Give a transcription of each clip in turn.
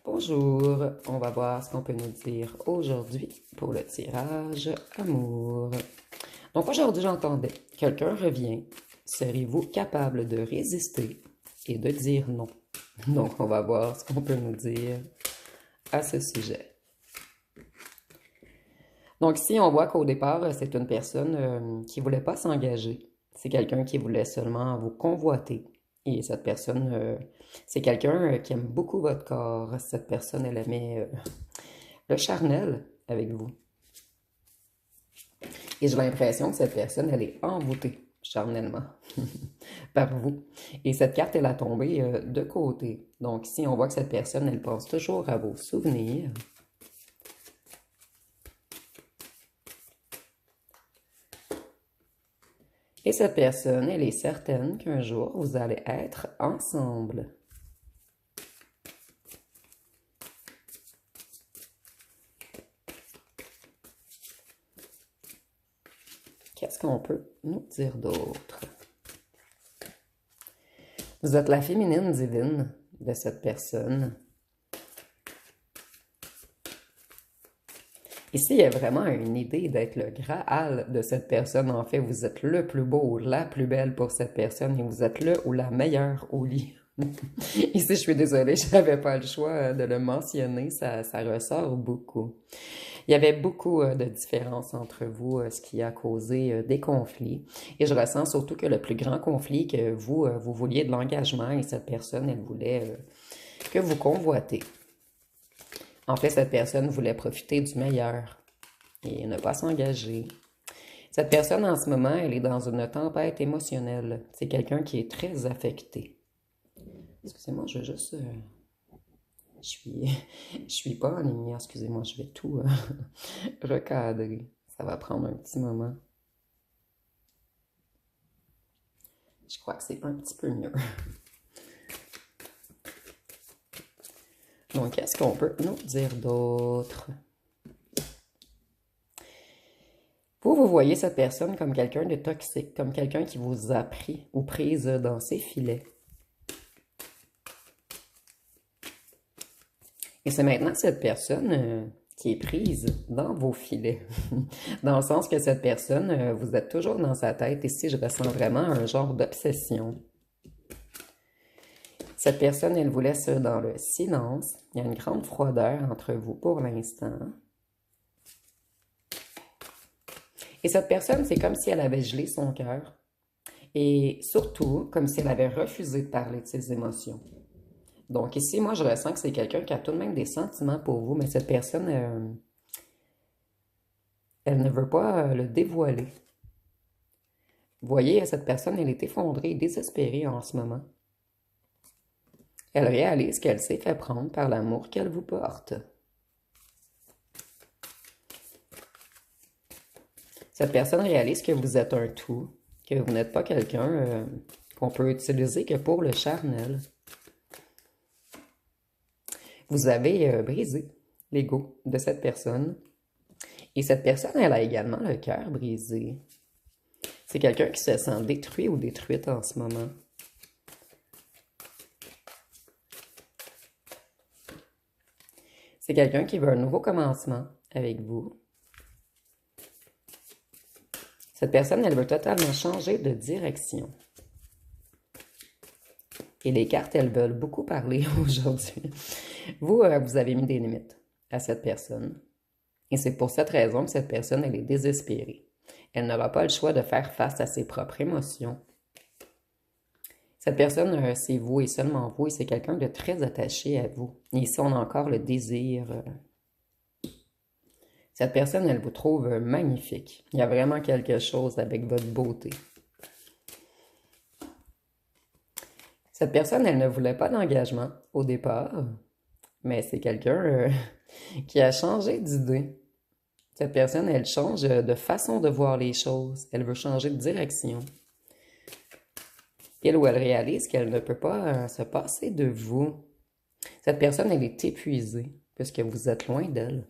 Bonjour, on va voir ce qu'on peut nous dire aujourd'hui pour le tirage amour. Donc aujourd'hui j'entendais, quelqu'un revient, serez-vous capable de résister et de dire non? Donc on va voir ce qu'on peut nous dire à ce sujet. Donc ici on voit qu'au départ c'est une personne qui voulait pas s'engager. C'est quelqu'un qui voulait seulement vous convoiter. Et cette personne, c'est quelqu'un qui aime beaucoup votre corps. Cette personne, elle aimait le charnel avec vous. Et j'ai l'impression que cette personne, elle est envoûtée charnellement par vous. Et cette carte, elle a tombé de côté. Donc ici, on voit que cette personne, elle pense toujours à vos souvenirs. Et cette personne, elle est certaine qu'un jour, vous allez être ensemble. Qu'est-ce qu'on peut nous dire d'autre? Vous êtes la féminine divine de cette personne. Ici, il y a vraiment une idée d'être le Graal de cette personne. En fait, vous êtes le plus beau ou la plus belle pour cette personne et vous êtes le ou la meilleure au lit. Ici, je suis désolée, je n'avais pas le choix de le mentionner, ça ressort beaucoup. Il y avait beaucoup de différences entre vous, ce qui a causé des conflits. Et je ressens surtout que le plus grand conflit, que vous vouliez de l'engagement et cette personne, elle voulait que vous convoitez. En fait, cette personne voulait profiter du meilleur et ne pas s'engager. Cette personne, en ce moment, elle est dans une tempête émotionnelle. C'est quelqu'un qui est très affecté. Excusez-moi, je veux juste... je suis... je suis pas en lumière, excusez-moi, je vais tout recadrer. Ça va prendre un petit moment. Je crois que c'est un petit peu mieux. Donc, qu'est-ce qu'on peut nous dire d'autre? Vous voyez cette personne comme quelqu'un de toxique, comme quelqu'un qui vous a pris ou prise dans ses filets. Et c'est maintenant cette personne qui est prise dans vos filets. Dans le sens que cette personne, vous êtes toujours dans sa tête. Ici, je ressens vraiment un genre d'obsession. Cette personne, elle vous laisse dans le silence. Il y a une grande froideur entre vous pour l'instant. Et cette personne, c'est comme si elle avait gelé son cœur. Et surtout, comme si elle avait refusé de parler de ses émotions. Donc ici, moi, je ressens que c'est quelqu'un qui a tout de même des sentiments pour vous, mais cette personne, elle ne veut pas le dévoiler. Vous voyez, cette personne, elle est effondrée, désespérée en ce moment. Elle réalise qu'elle s'est fait prendre par l'amour qu'elle vous porte. Cette personne réalise que vous êtes un tout, que vous n'êtes pas quelqu'un qu'on peut utiliser que pour le charnel. Vous avez brisé l'ego de cette personne. Et cette personne, elle a également le cœur brisé. C'est quelqu'un qui se sent détruit ou détruite en ce moment. C'est quelqu'un qui veut un nouveau commencement avec vous. Cette personne, elle veut totalement changer de direction. Et les cartes, elles veulent beaucoup parler aujourd'hui. Vous, vous avez mis des limites à cette personne. Et c'est pour cette raison que cette personne, elle est désespérée. Elle n'aura pas le choix de faire face à ses propres émotions. Cette personne, c'est vous et seulement vous, et c'est quelqu'un de très attaché à vous. Et ici, on a encore le désir. Cette personne, elle vous trouve magnifique. Il y a vraiment quelque chose avec votre beauté. Cette personne, elle ne voulait pas d'engagement au départ, mais c'est quelqu'un qui a changé d'idée. Cette personne, elle change de façon de voir les choses. Elle veut changer de direction. Elle ou elle réalise qu'elle ne peut pas se passer de vous. Cette personne, elle est épuisée puisque vous êtes loin d'elle.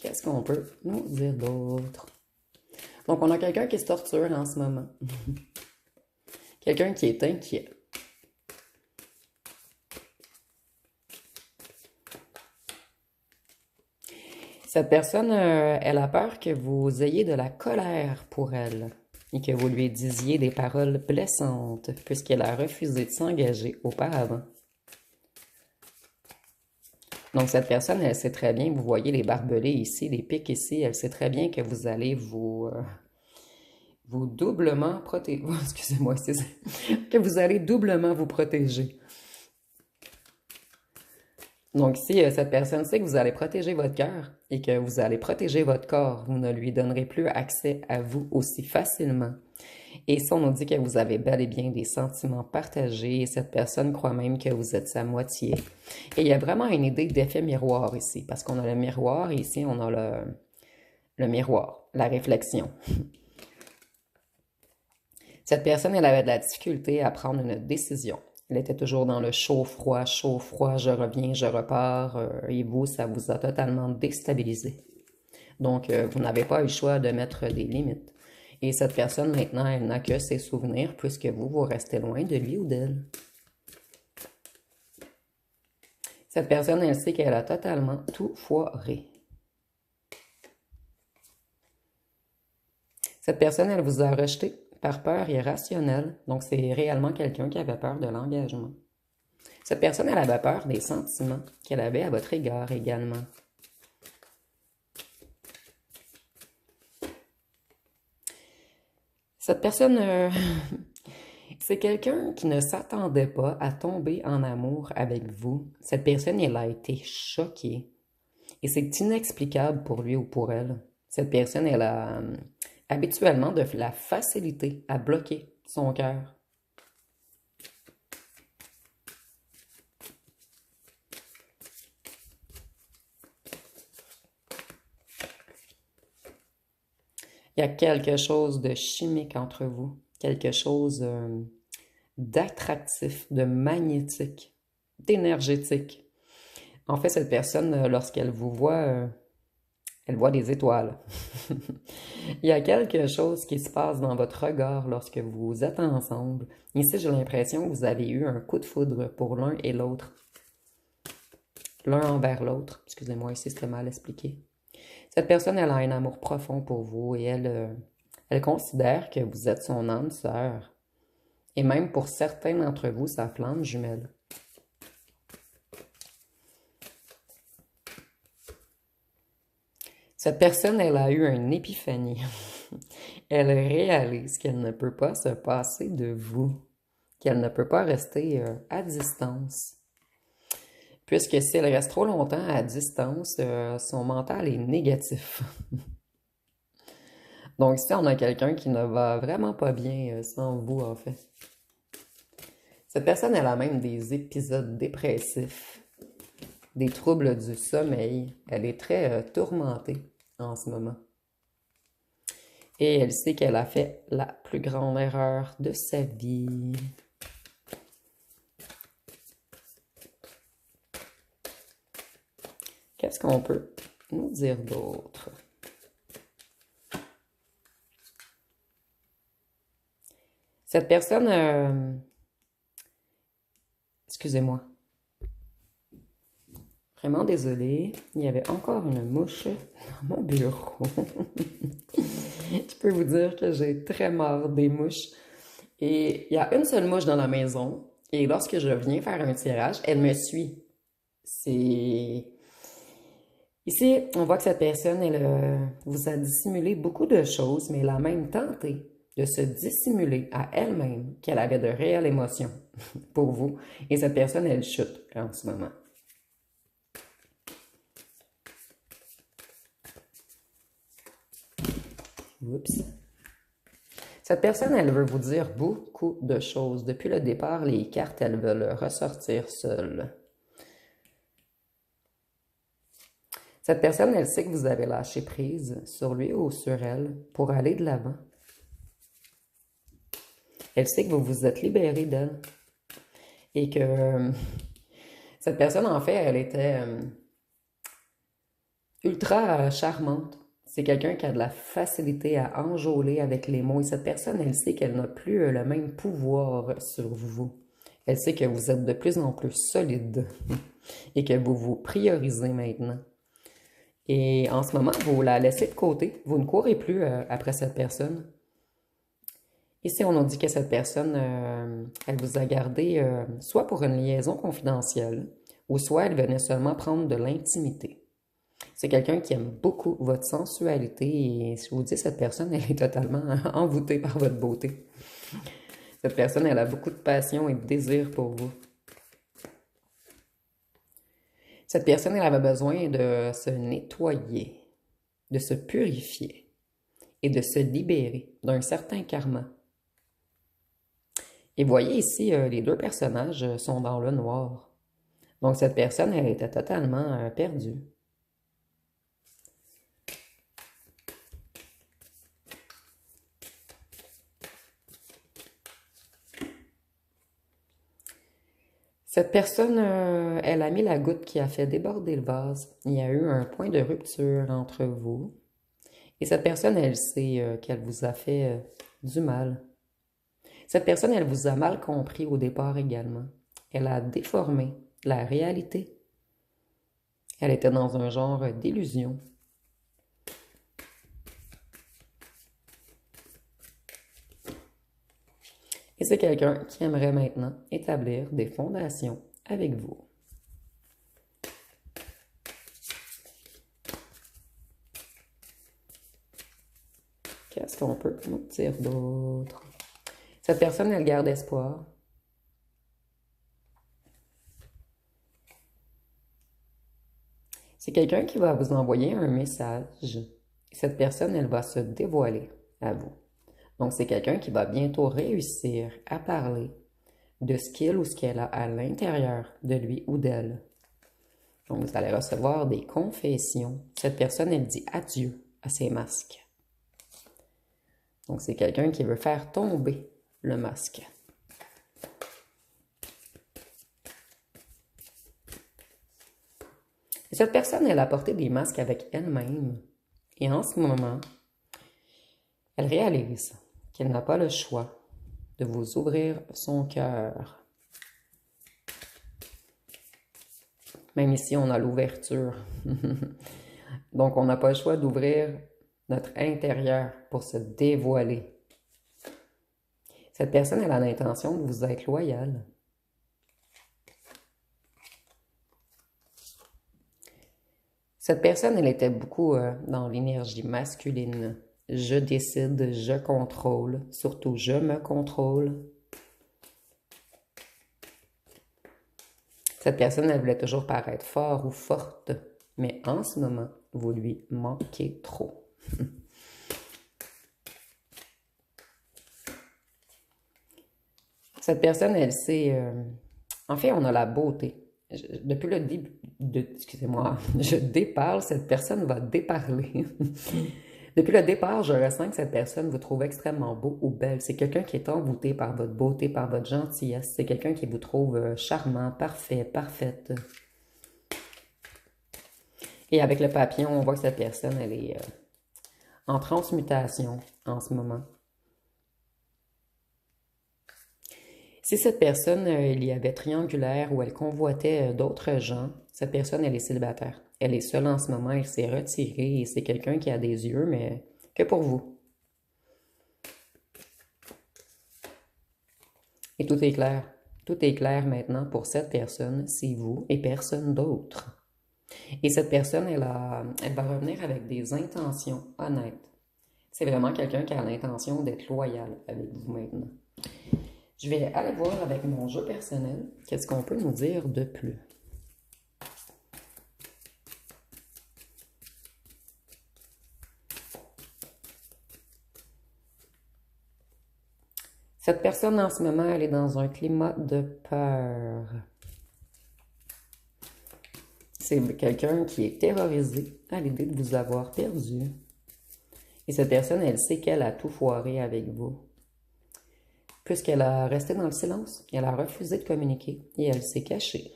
Qu'est-ce qu'on peut nous dire d'autre? Donc, on a quelqu'un qui se torture en ce moment. Quelqu'un qui est inquiet. Cette personne, elle a peur que vous ayez de la colère pour elle et que vous lui disiez des paroles blessantes puisqu'elle a refusé de s'engager auparavant. Donc, cette personne, elle sait très bien, vous voyez les barbelés ici, les pics ici, elle sait très bien que vous allez vous doublement protéger. Excusez-moi, que vous allez doublement vous protéger. Donc, si cette personne sait que vous allez protéger votre cœur et que vous allez protéger votre corps, vous ne lui donnerez plus accès à vous aussi facilement. Et ça, on nous dit que vous avez bel et bien des sentiments partagés et cette personne croit même que vous êtes sa moitié. Et il y a vraiment une idée d'effet miroir ici, parce qu'on a le miroir et ici, on a le miroir, la réflexion. Cette personne, elle avait de la difficulté à prendre une décision. Elle était toujours dans le chaud-froid, je reviens, je repars, et vous, ça vous a totalement déstabilisé. Donc, vous n'avez pas eu le choix de mettre des limites. Et cette personne, maintenant, elle n'a que ses souvenirs, puisque vous restez loin de lui ou d'elle. Cette personne, elle sait qu'elle a totalement tout foiré. Cette personne, elle vous a rejeté par peur irrationnelle. Donc, c'est réellement quelqu'un qui avait peur de l'engagement. Cette personne, elle avait peur des sentiments qu'elle avait à votre égard également. Cette personne, c'est quelqu'un qui ne s'attendait pas à tomber en amour avec vous. Cette personne, elle a été choquée. Et c'est inexplicable pour lui ou pour elle. Cette personne, elle a habituellement de la facilité à bloquer son cœur. Il y a quelque chose de chimique entre vous, quelque chose d'attractif, de magnétique, d'énergétique. En fait, cette personne, lorsqu'elle vous voit, elle voit des étoiles. Il y a quelque chose qui se passe dans votre regard lorsque vous êtes ensemble. Ici, j'ai l'impression que vous avez eu un coup de foudre pour l'un et l'autre. L'un envers l'autre. Excusez-moi, ici, c'était mal expliqué. Cette personne, elle a un amour profond pour vous et elle considère que vous êtes son âme sœur. Et même pour certains d'entre vous, sa flamme jumelle. Cette personne, elle a eu une épiphanie. Elle réalise qu'elle ne peut pas se passer de vous, qu'elle ne peut pas rester à distance. Puisque si elle reste trop longtemps à distance, son mental est négatif. Donc ici, on a quelqu'un qui ne va vraiment pas bien sans vous, en fait. Cette personne, elle a même des épisodes dépressifs, des troubles du sommeil. Elle est très tourmentée en ce moment. Et elle sait qu'elle a fait la plus grande erreur de sa vie. Qu'est-ce qu'on peut nous dire d'autre? Cette personne, excusez-moi, vraiment désolée, il y avait encore une mouche dans mon bureau. Je peux vous dire que j'ai très marre des mouches. Et il y a une seule mouche dans la maison, et lorsque je viens faire un tirage, elle me suit. C'est... Ici, on voit que cette personne, elle vous a dissimulé beaucoup de choses, mais elle a même tenté de se dissimuler à elle-même qu'elle avait de réelles émotions pour vous. Et cette personne, elle chute en ce moment. Oups. Cette personne, elle veut vous dire beaucoup de choses. Depuis le départ, les cartes, elles veulent ressortir seules. Cette personne, elle sait que vous avez lâché prise sur lui ou sur elle pour aller de l'avant. Elle sait que vous vous êtes libéré d'elle. Et que cette personne, en fait, elle était ultra charmante. C'est quelqu'un qui a de la facilité à enjôler avec les mots. Et cette personne, elle sait qu'elle n'a plus le même pouvoir sur vous. Elle sait que vous êtes de plus en plus solide et que vous vous priorisez maintenant. Et en ce moment, vous la laissez de côté. Vous ne courez plus après cette personne. Ici, on nous dit que cette personne, elle vous a gardé soit pour une liaison confidentielle, ou soit elle venait seulement prendre de l'intimité. C'est quelqu'un qui aime beaucoup votre sensualité et je vous dis, cette personne, elle est totalement envoûtée par votre beauté. Cette personne, elle a beaucoup de passion et de désir pour vous. Cette personne, elle avait besoin de se nettoyer, de se purifier et de se libérer d'un certain karma. Et voyez ici, les deux personnages sont dans le noir. Donc cette personne, elle était totalement perdue. Cette personne, elle a mis la goutte qui a fait déborder le vase. Il y a eu un point de rupture entre vous. Et cette personne, elle sait qu'elle vous a fait du mal. Cette personne, elle vous a mal compris au départ également. Elle a déformé la réalité. Elle était dans un genre d'illusion. Et c'est quelqu'un qui aimerait maintenant établir des fondations avec vous. Qu'est-ce qu'on peut nous dire d'autre? Cette personne, elle garde espoir. C'est quelqu'un qui va vous envoyer un message. Cette personne, elle va se dévoiler à vous. Donc, c'est quelqu'un qui va bientôt réussir à parler de ce qu'il ou ce qu'elle a à l'intérieur de lui ou d'elle. Donc, vous allez recevoir des confessions. Cette personne, elle dit adieu à ses masques. Donc, c'est quelqu'un qui veut faire tomber le masque. Et cette personne, elle a porté des masques avec elle-même. Et en ce moment, elle réalise qu'elle n'a pas le choix de vous ouvrir son cœur. Même ici, on a l'ouverture. Donc, on n'a pas le choix d'ouvrir notre intérieur pour se dévoiler. Cette personne, elle a l'intention de vous être loyale. Cette personne, elle était beaucoup dans l'énergie masculine. Je décide, je contrôle, surtout je me contrôle. Cette personne, elle voulait toujours paraître fort ou forte, mais en ce moment, vous lui manquez trop. Cette personne, elle sait... En fait, on a la beauté. Depuis le début... Excusez-moi, je déparle, cette personne va déparler. Depuis le départ, je ressens que cette personne vous trouve extrêmement beau ou belle. C'est quelqu'un qui est envoûté par votre beauté, par votre gentillesse. C'est quelqu'un qui vous trouve charmant, parfait, parfaite. Et avec le papillon, on voit que cette personne, elle est en transmutation en ce moment. Si cette personne, il y avait triangulaire ou elle convoitait d'autres gens, cette personne, elle est célibataire. Elle est seule en ce moment, elle s'est retirée et c'est quelqu'un qui a des yeux, mais que pour vous. Et tout est clair. Tout est clair maintenant pour cette personne, c'est vous et personne d'autre. Et cette personne, elle va revenir avec des intentions honnêtes. C'est vraiment quelqu'un qui a l'intention d'être loyal avec vous maintenant. Je vais aller voir avec mon jeu personnel qu'est-ce qu'on peut nous dire de plus. Cette personne en ce moment, elle est dans un climat de peur. C'est quelqu'un qui est terrorisé à l'idée de vous avoir perdu. Et cette personne, elle sait qu'elle a tout foiré avec vous. Puisqu'elle a resté dans le silence, elle a refusé de communiquer et elle s'est cachée.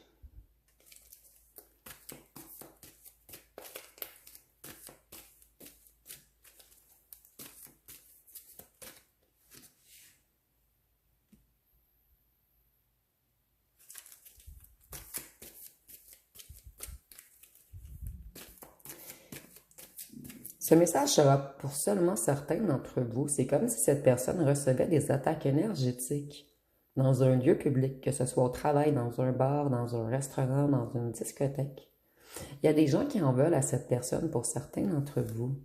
Ce message sera pour seulement certains d'entre vous. C'est comme si cette personne recevait des attaques énergétiques dans un lieu public, que ce soit au travail, dans un bar, dans un restaurant, dans une discothèque. Il y a des gens qui en veulent à cette personne pour certains d'entre vous.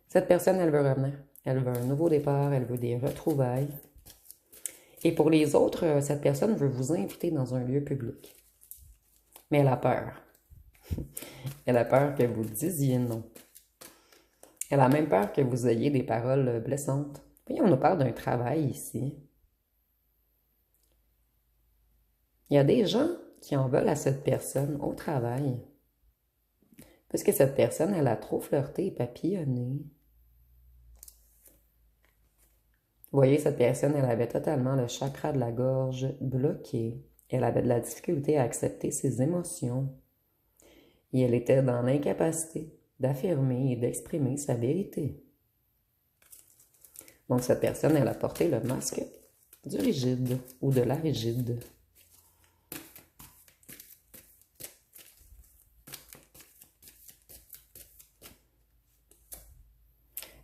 Cette personne, elle veut revenir. Elle veut un nouveau départ, elle veut des retrouvailles. Et pour les autres, cette personne veut vous inviter dans un lieu public. Mais elle a peur. Elle a peur que vous disiez non. Elle a même peur que vous ayez des paroles blessantes. Voyez, on nous parle d'un travail ici. Il y a des gens qui en veulent à cette personne au travail. Parce que cette personne, elle a trop flirté et papillonné. Vous voyez, cette personne, elle avait totalement le chakra de la gorge bloqué. Elle avait de la difficulté à accepter ses émotions. Et elle était dans l'incapacité d'affirmer et d'exprimer sa vérité. Donc, cette personne, elle a porté le masque du rigide ou de la rigide.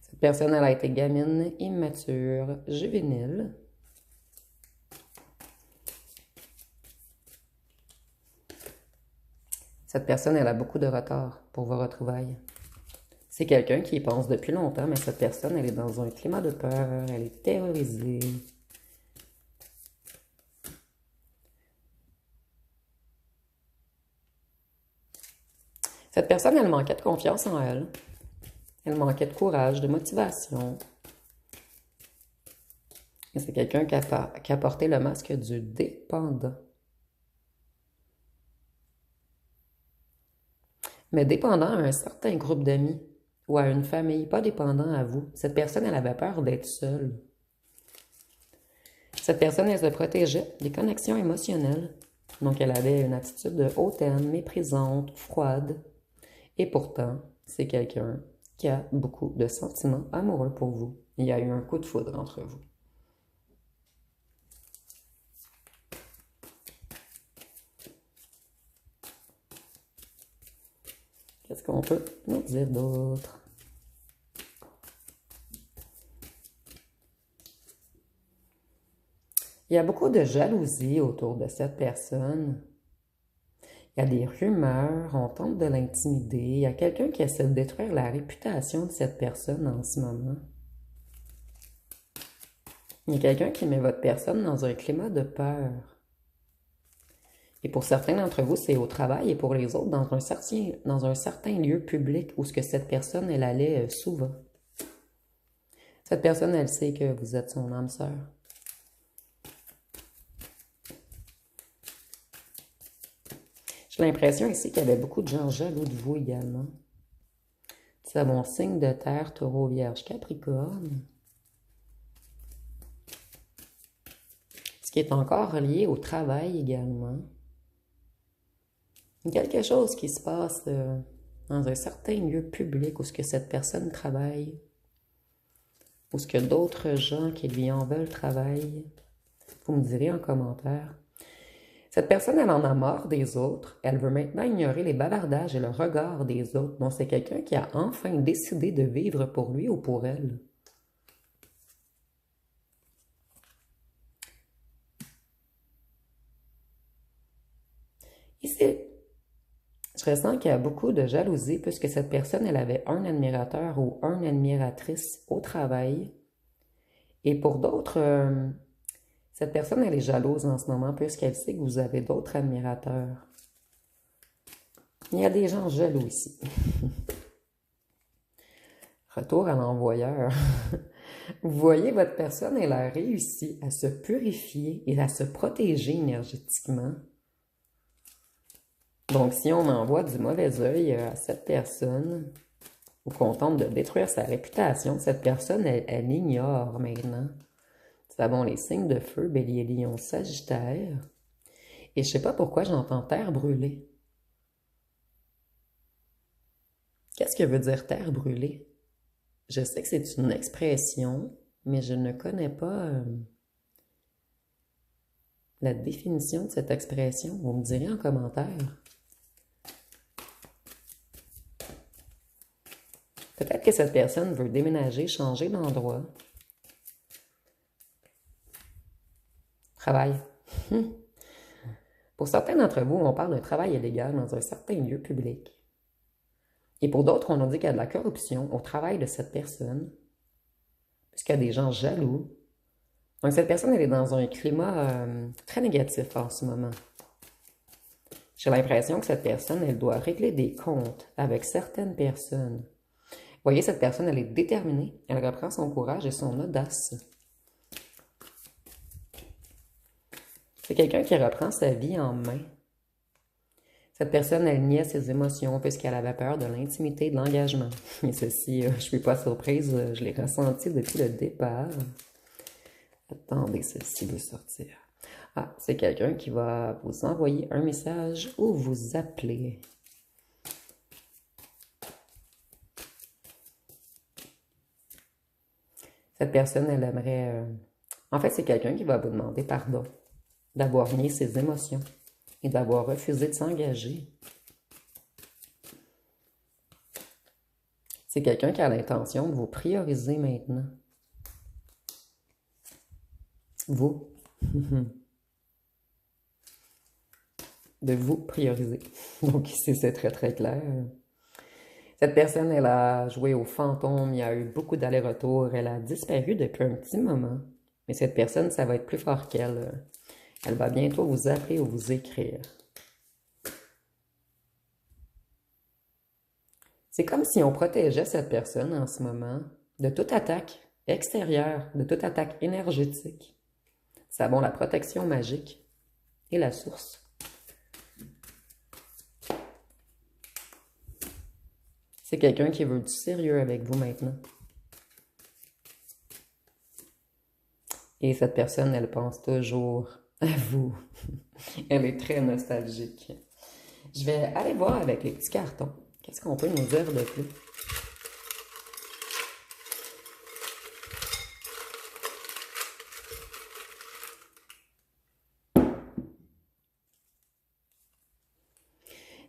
Cette personne, elle a été gamine, immature, juvénile. Cette personne, elle a beaucoup de retard pour vos retrouvailles. C'est quelqu'un qui y pense depuis longtemps, mais cette personne, elle est dans un climat de peur, elle est terrorisée. Cette personne, elle manquait de confiance en elle. Elle manquait de courage, de motivation. Et c'est quelqu'un qui a porté le masque du dépendant. Mais dépendant à un certain groupe d'amis ou à une famille, pas dépendant à vous. Cette personne, elle avait peur d'être seule. Cette personne, elle se protégeait des connexions émotionnelles. Donc, elle avait une attitude hautaine, méprisante, froide. Et pourtant, c'est quelqu'un qui a beaucoup de sentiments amoureux pour vous. Il y a eu un coup de foudre entre vous. Qu'est-ce qu'on peut nous dire d'autre? Il y a beaucoup de jalousie autour de cette personne. Il y a des rumeurs, on tente de l'intimider. Il y a quelqu'un qui essaie de détruire la réputation de cette personne en ce moment. Il y a quelqu'un qui met votre personne dans un climat de peur. Et pour certains d'entre vous, c'est au travail, et pour les autres, dans un certain lieu public où ce que cette personne, elle allait souvent. Cette personne, elle sait que vous êtes son âme sœur. J'ai l'impression ici qu'il y avait beaucoup de gens jaloux de vous également. C'est mon signe de terre, taureau, vierge, capricorne. Ce qui est encore lié au travail également. Il y a quelque chose qui se passe dans un certain lieu public où ce que cette personne travaille, où ce que d'autres gens qui lui en veulent travaillent. Vous me direz en commentaire. Cette personne, elle en a marre des autres. Elle veut maintenant ignorer les bavardages et le regard des autres. Donc, c'est quelqu'un qui a enfin décidé de vivre pour lui ou pour elle. Ici, je ressens qu'il y a beaucoup de jalousie puisque cette personne, elle avait un admirateur ou une admiratrice au travail. Et pour d'autres, cette personne, elle est jalouse en ce moment puisqu'elle sait que vous avez d'autres admirateurs. Il y a des gens jaloux ici. Retour à l'envoyeur. Vous voyez, votre personne, elle a réussi à se purifier et à se protéger énergétiquement. Donc, si on envoie du mauvais œil à cette personne, ou qu'on tente de détruire sa réputation, cette personne, elle ignore maintenant. Nous avons les signes de feu, Bélier, Lion, Sagittaire. Et je ne sais pas pourquoi j'entends terre brûlée. Qu'est-ce que veut dire terre brûlée? Je sais que c'est une expression, mais je ne connais pas la définition de cette expression. Vous me direz en commentaire. Peut-être que cette personne veut déménager, changer d'endroit. Travail. Pour certains d'entre vous, on parle d'un travail illégal dans un certain lieu public. Et pour d'autres, on nous dit qu'il y a de la corruption au travail de cette personne, puisqu'il y a des gens jaloux. Donc cette personne, elle est dans un climat très négatif en ce moment. J'ai l'impression que cette personne, elle doit régler des comptes avec certaines personnes. Vous voyez, cette personne, elle est déterminée, elle reprend son courage et son audace. C'est quelqu'un qui reprend sa vie en main. Cette personne, elle niait ses émotions puisqu'elle avait peur de l'intimité, de l'engagement. Et ceci, je ne suis pas surprise, je l'ai ressenti depuis le départ. Attendez, ceci veut sortir. Ah, c'est quelqu'un qui va vous envoyer un message ou vous appeler. Cette personne, elle aimerait... En fait, c'est quelqu'un qui va vous demander pardon d'avoir nié ses émotions et d'avoir refusé de s'engager. C'est quelqu'un qui a l'intention de vous prioriser maintenant. Vous. De vous prioriser. Donc ici, c'est très, très clair. Cette personne, elle a joué au fantôme, il y a eu beaucoup d'allers-retours, elle a disparu depuis un petit moment. Mais cette personne, ça va être plus fort qu'elle. Elle va bientôt vous appeler ou vous écrire. C'est comme si on protégeait cette personne en ce moment de toute attaque extérieure, de toute attaque énergétique. Ça bon, la protection magique et la source. C'est quelqu'un qui veut du sérieux avec vous maintenant. Et cette personne, elle pense toujours à vous. Elle est très nostalgique. Je vais aller voir avec les petits cartons. Qu'est-ce qu'on peut nous dire de plus?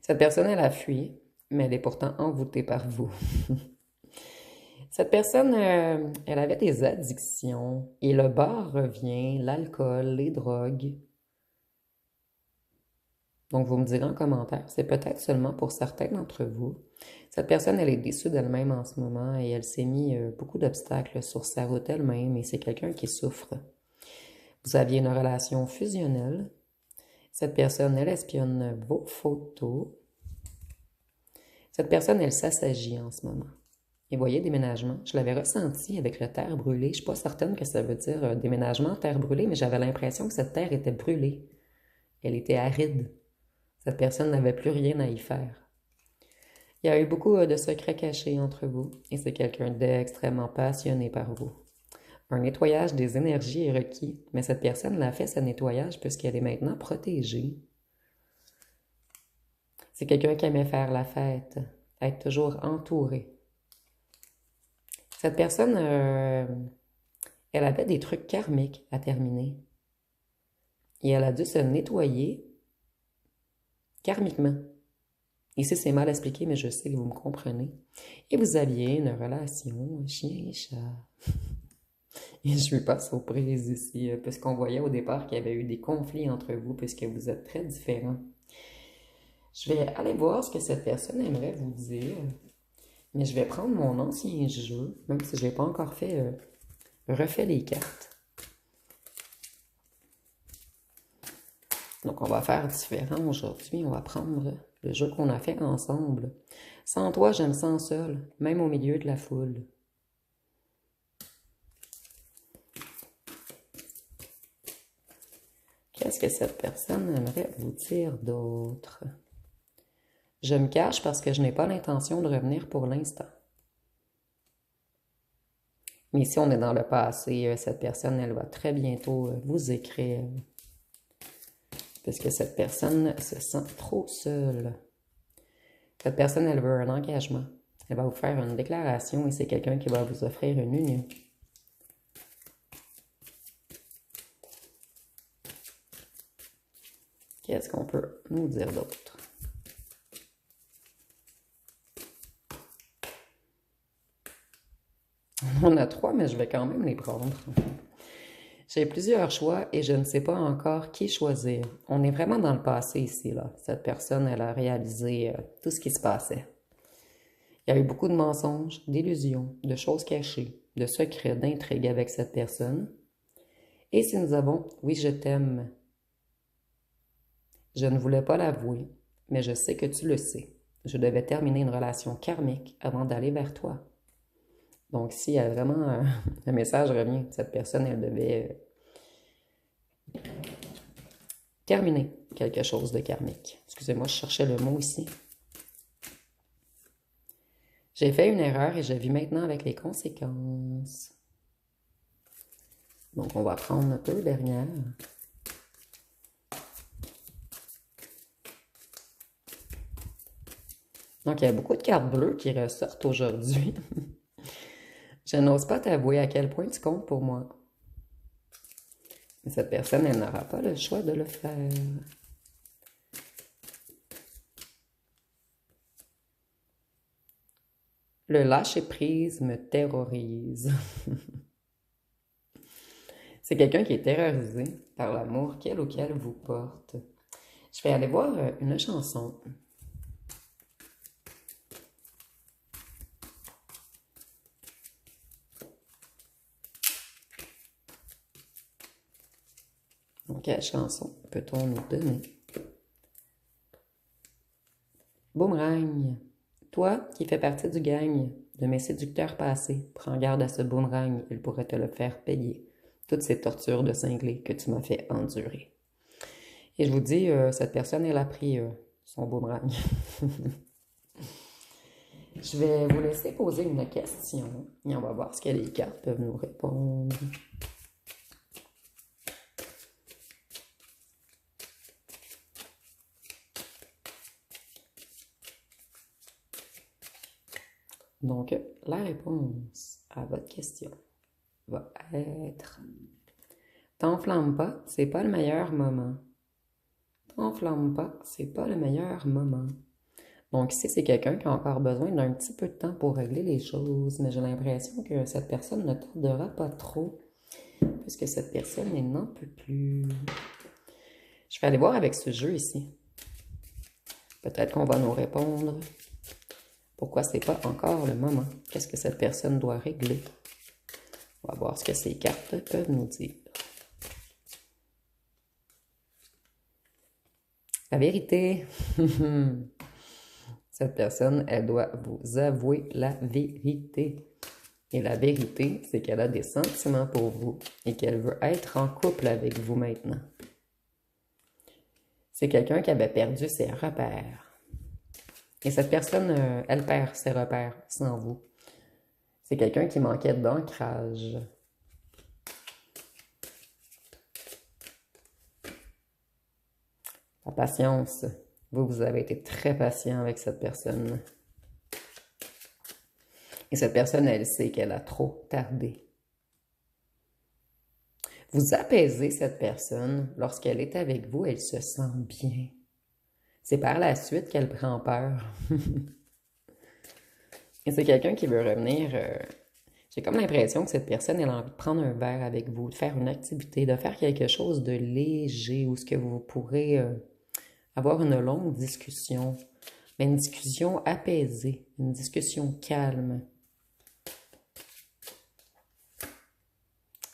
Cette personne, elle a fui, mais elle est pourtant envoûtée par vous. Cette personne, elle avait des addictions, et le bar revient, l'alcool, les drogues. Donc, vous me direz en commentaire, c'est peut-être seulement pour certains d'entre vous. Cette personne, elle est déçue d'elle-même en ce moment et elle s'est mis beaucoup d'obstacles sur sa route elle-même et c'est quelqu'un qui souffre. Vous aviez une relation fusionnelle. Cette personne, elle espionne vos photos. Cette personne, elle s'assagit en ce moment. Et voyez, déménagement, je l'avais ressenti avec le terre brûlée. Je ne suis pas certaine que ça veut dire déménagement, terre brûlée, mais j'avais l'impression que cette terre était brûlée. Elle était aride. Cette personne n'avait plus rien à y faire. Il y a eu beaucoup de secrets cachés entre vous et c'est quelqu'un d'extrêmement passionné par vous. Un nettoyage des énergies est requis, mais cette personne l'a fait ce nettoyage puisqu'elle est maintenant protégée. C'est quelqu'un qui aimait faire la fête, être toujours entouré. Cette personne, elle avait des trucs karmiques à terminer. Et elle a dû se nettoyer karmiquement. Ici, c'est mal expliqué, mais je sais que vous me comprenez. Et vous aviez une relation chien et chat. Et je ne suis pas surprise ici, puisqu'on voyait au départ qu'il y avait eu des conflits entre vous, puisque vous êtes très différents. Je vais aller voir ce que cette personne aimerait vous dire. Mais je vais prendre mon ancien jeu, même si je n'ai pas encore refait les cartes. Donc, on va faire différent aujourd'hui. On va prendre le jeu qu'on a fait ensemble. Sans toi, je me sens seule, même au milieu de la foule. Qu'est-ce que cette personne aimerait vous dire d'autre? Je me cache parce que je n'ai pas l'intention de revenir pour l'instant. Mais si on est dans le passé, cette personne, elle va très bientôt vous écrire. Parce que cette personne se sent trop seule. Cette personne, elle veut un engagement. Elle va vous faire une déclaration et c'est quelqu'un qui va vous offrir une union. Qu'est-ce qu'on peut nous dire d'autre? On a trois, mais je vais quand même les prendre. J'ai plusieurs choix et je ne sais pas encore qui choisir. On est vraiment dans le passé ici, là. Cette personne, elle a réalisé tout ce qui se passait. Il y a eu beaucoup de mensonges, d'illusions, de choses cachées, de secrets, d'intrigues avec cette personne. Et si nous avons oui, je t'aime, je ne voulais pas l'avouer, mais je sais que tu le sais. Je devais terminer une relation karmique avant d'aller vers toi. Donc, s'il y a vraiment un message revient, cette personne, elle devait terminer quelque chose de karmique. Excusez-moi, je cherchais le mot ici. J'ai fait une erreur et je vis maintenant avec les conséquences. Donc, on va prendre un peu dernière. Donc, il y a beaucoup de cartes bleues qui ressortent aujourd'hui. Je n'ose pas t'avouer à quel point tu comptes pour moi. Mais cette personne, elle n'aura pas le choix de le faire. Le lâcher-prise me terrorise. C'est quelqu'un qui est terrorisé par l'amour qu'elle ou qu'elle vous porte. Je vais aller voir une chanson. Donc, quelle chanson peut-on nous donner? Boomerang. Toi, qui fais partie du gang de mes séducteurs passés, prends garde à ce boomerang, il pourrait te le faire payer. Toutes ces tortures de cinglé que tu m'as fait endurer. Et je vous dis, cette personne, elle a pris son boomerang. Je vais vous laisser poser une question et on va voir ce que les cartes peuvent nous répondre. Donc, la réponse à votre question va être: t'enflamme pas, c'est pas le meilleur moment. T'enflamme pas, c'est pas le meilleur moment. Donc ici, c'est quelqu'un qui a encore besoin d'un petit peu de temps pour régler les choses, mais j'ai l'impression que cette personne ne tardera pas trop, puisque cette personne, elle n'en peut plus. Je vais aller voir avec ce jeu ici. Peut-être qu'on va nous répondre pourquoi c'est pas encore le moment. Qu'est-ce que cette personne doit régler? On va voir ce que ces cartes peuvent nous dire. La vérité. Cette personne, elle doit vous avouer la vérité. Et la vérité, c'est qu'elle a des sentiments pour vous et qu'elle veut être en couple avec vous maintenant. C'est quelqu'un qui avait perdu ses repères. Et cette personne, elle perd ses repères sans vous. C'est quelqu'un qui manquait d'ancrage. La patience. Vous avez été très patient avec cette personne. Et cette personne, elle sait qu'elle a trop tardé. Vous apaisez cette personne. Lorsqu'elle est avec vous, elle se sent bien. C'est par la suite qu'elle prend peur. Et c'est quelqu'un qui veut revenir. J'ai comme l'impression que cette personne, elle a envie de prendre un verre avec vous, de faire une activité, de faire quelque chose de léger où ce que vous pourrez avoir une longue discussion, mais une discussion apaisée, une discussion calme.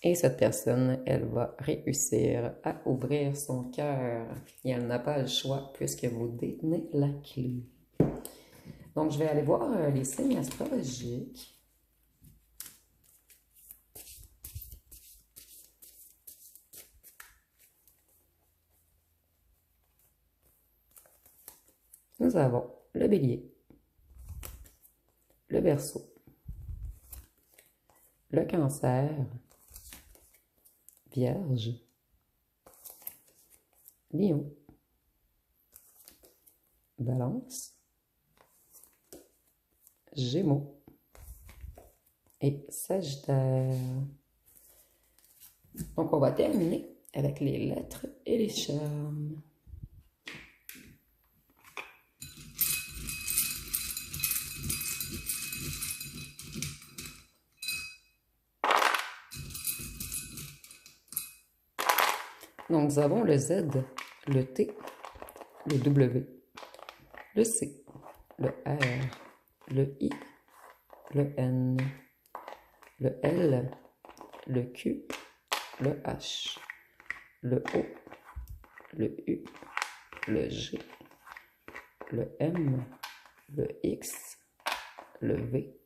Et cette personne, elle va réussir à ouvrir son cœur. Et elle n'a pas le choix puisque vous détenez la clé. Donc, je vais aller voir les signes astrologiques. Nous avons le Bélier, le Verseau, le Cancer, Vierge, Lion, Balance, Gémeaux et Sagittaire. Donc, on va terminer avec les lettres et les charmes. Donc, nous avons le Z, le T, le W, le C, le R, le I, le N, le L, le Q, le H, le O, le U, le G, le M, le X, le V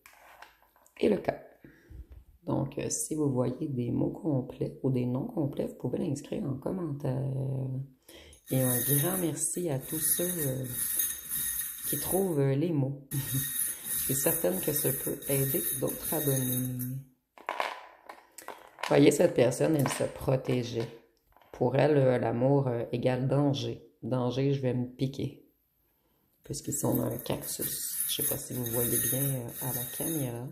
et le K. Donc, si vous voyez des mots complets ou des noms complets, vous pouvez l'inscrire en commentaire. Et un grand merci à tous ceux qui trouvent les mots. Je suis certaine que ça peut aider d'autres abonnés. Voyez, cette personne, elle se protégeait. Pour elle, l'amour égale danger. Danger, je vais me piquer. Puisqu'ils sont dans un cactus. Je ne sais pas si vous voyez bien à la caméra.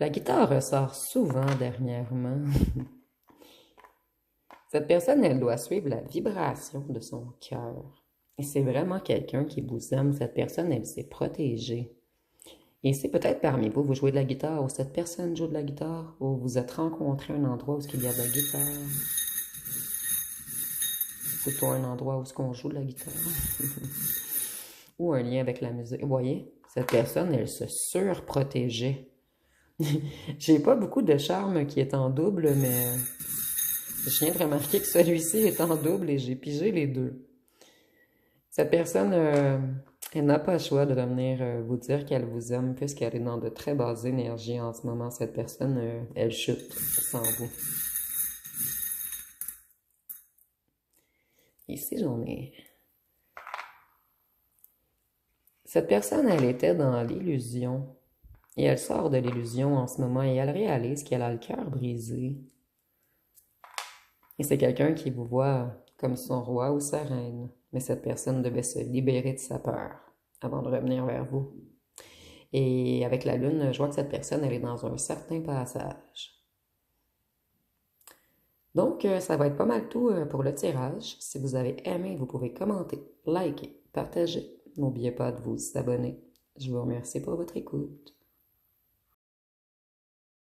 La guitare ressort souvent dernièrement. Cette personne, elle doit suivre la vibration de son cœur. Et c'est vraiment quelqu'un qui vous aime. Cette personne, elle s'est protégée. Et c'est peut-être parmi vous, vous jouez de la guitare, ou cette personne joue de la guitare, ou vous êtes rencontré un endroit où il y a de la guitare. C'est plutôt un endroit où on joue de la guitare. Ou un lien avec la musique. Vous voyez, cette personne, elle se surprotégeait. J'ai pas beaucoup de charme qui est en double, mais je viens de remarquer que celui-ci est en double et j'ai pigé les deux. Cette personne, elle n'a pas le choix de revenir vous dire qu'elle vous aime puisqu'elle est dans de très basses énergies en ce moment. Cette personne, elle chute sans vous. Ici, j'en ai... Cette personne, elle était dans l'illusion. Et elle sort de l'illusion en ce moment et elle réalise qu'elle a le cœur brisé. Et c'est quelqu'un qui vous voit comme son roi ou sa reine. Mais cette personne devait se libérer de sa peur avant de revenir vers vous. Et avec la lune, je vois que cette personne, elle est dans un certain passage. Donc, ça va être pas mal tout pour le tirage. Si vous avez aimé, vous pouvez commenter, liker, partager. N'oubliez pas de vous abonner. Je vous remercie pour votre écoute.